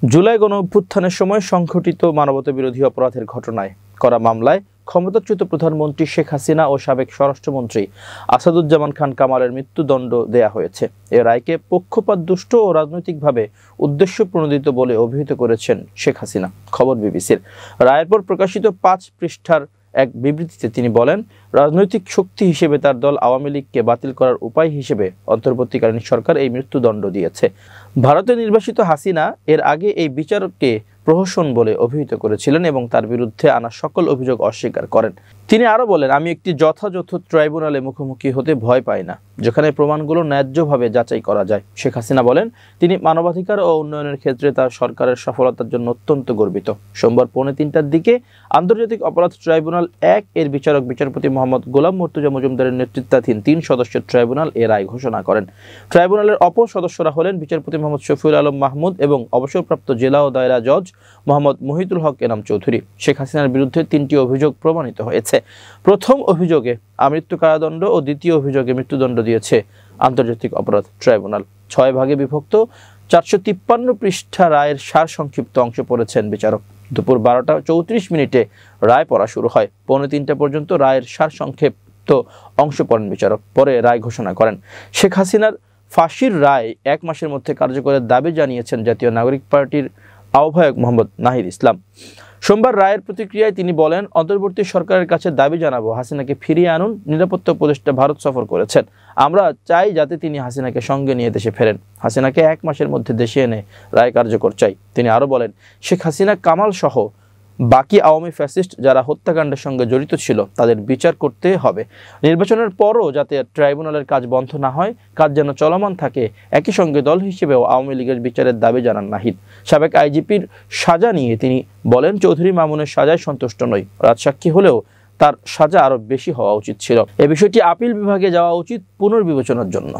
জুলাই গণঅভ্যুত্থানের সময় সংঘটিত মানবতাবিরোধী অপরাধের ঘটনায় করা মামলায় ক্ষমতাচ্যুত প্রধানমন্ত্রী শেখ হাসিনা ও সাবেক স্বরাষ্ট্রমন্ত্রী আসাদুজ্জামান খান কামালের মৃত্যুদণ্ড দেয়া হয়েছে। এ রায়কে পক্ষপাতদুষ্ট ও রাজনৈতিকভাবে উদ্দেশ্যপ্রণোদিত বলে অভিহিত করেছেন শেখ হাসিনা। খবর বিবিসির। রায়ের পর প্রকাশিত 5 পৃষ্ঠার এক বিবৃতিতে তিনি বলেন, রাজনৈতিক শক্তি হিসেবে তার দল আওয়ামী লীগকে বাতিল করার উপায় হিসেবে অন্তর্বর্তীকালীন সরকার এই মৃত্যুদণ্ড দিয়েছে। ভারতে নির্বাসিত হাসিনা এর আগে এই বিচারকে প্রহসন বলে অভিহিত করেছিলেন এবং তার বিরুদ্ধে আনা সকল অভিযোগ অস্বীকার করেন। তিনি আরো বলেন, আমি একটি যথাযথ ট্রাইব্যুনালে মুখোমুখি হতে ভয় পাই না, যেখানে প্রমাণগুলো ন্যায্যভাবে যাচাই করা যায়। শেখ হাসিনা বলেন, তিনি মানবাধিকার ও উন্নয়নের ক্ষেত্রে তার সরকারের সফলতার জন্য অত্যন্ত গর্বিত। সোমবার 2:30টার দিকে আন্তর্জাতিক অপরাধ ট্রাইব্যুনাল 1 এর বিচারক বিচারপতি মোহাম্মদ গোলাম মর্তুজা মজুমদারের নেতৃত্বাধীন 3 সদস্যের ট্রাইব্যুনাল এ রায় ঘোষণা করেন। ট্রাইব্যুনালের অপর সদস্যরা হলেন বিচারপতি মোহাম্মদ শফিউল আলম মাহমুদ এবং অবসরপ্রাপ্ত জেলা ও দায়রা জজ মোহাম্মদ মুহিতুল হক এনাম চৌধুরী। শেখ হাসিনার বিরুদ্ধে 3টি অভিযোগ প্রমাণিত হয়েছে। প্রথম অভিযোগে আমৃত্যু কারাদণ্ড ও দ্বিতীয় অভিযোগে মৃত্যুদণ্ড দিয়েছে আন্তর্জাতিক অপরাধ ট্রাইব্যুনাল। 6 ভাগে বিভক্ত 453 পৃষ্ঠা রায়ের সার সংক্ষিপ্ত অংশ পড়েছেন বিচারক। দুপুর 12:34 রায় পড়া শুরু হয়। 2:45 পর্যন্ত রায়ের সার সংক্ষিপ্ত অংশ পড়েন বিচারক। পরে রায় ঘোষণা করেন। শেখ হাসিনার ফাঁসির রায় 1 মাসের মধ্যে কার্যকরের দাবি জানিয়েছেন জাতীয় নাগরিক পার্টির আহ্বায়ক মোহাম্মদ নাহিদ ইসলাম। সোমবার রায়ের প্রতিক্রিয়ায় তিনি বলেন, অন্তর্বর্তী সরকারের কাছে দাবি জানাবো, হাসিনাকে ফিরিয়ে আনুন। নিরাপত্তা উপদেষ্টা ভারত সফর করেছেন। আমরা চাই যাতে তিনি হাসিনাকে সঙ্গে নিয়ে দেশে ফেরেন। হাসিনাকে 1 মাসের মধ্যে দেশে এনে রায় কার্যকর চাই। তিনি আরো বলেন, শেখ হাসিনা, কামাল সহ বাকি আওয়ামী ফ্যাসিস্ট যারা হত্যাকাণ্ডের সঙ্গে জড়িত ছিল তাদের বিচার করতে হবে। নির্বাচনের পরও যাতে ট্রাইব্যুনালের কাজ বন্ধ না হয়, কাজ যেন চলমান থাকে। একই সঙ্গে দল হিসেবেও আওয়ামী লীগের বিচারের দাবি জানান নাহিদ। সাবেক আইজিপির সাজা নিয়ে তিনি বলেন, চৌধুরী মামুনের সাজায় সন্তুষ্ট নই। রাজসাক্ষী হলেও তার সাজা আরো বেশি হওয়া উচিত ছিল। এ বিষয়টি আপিল বিভাগে যাওয়া উচিত পুনর্বিবেচনার জন্য।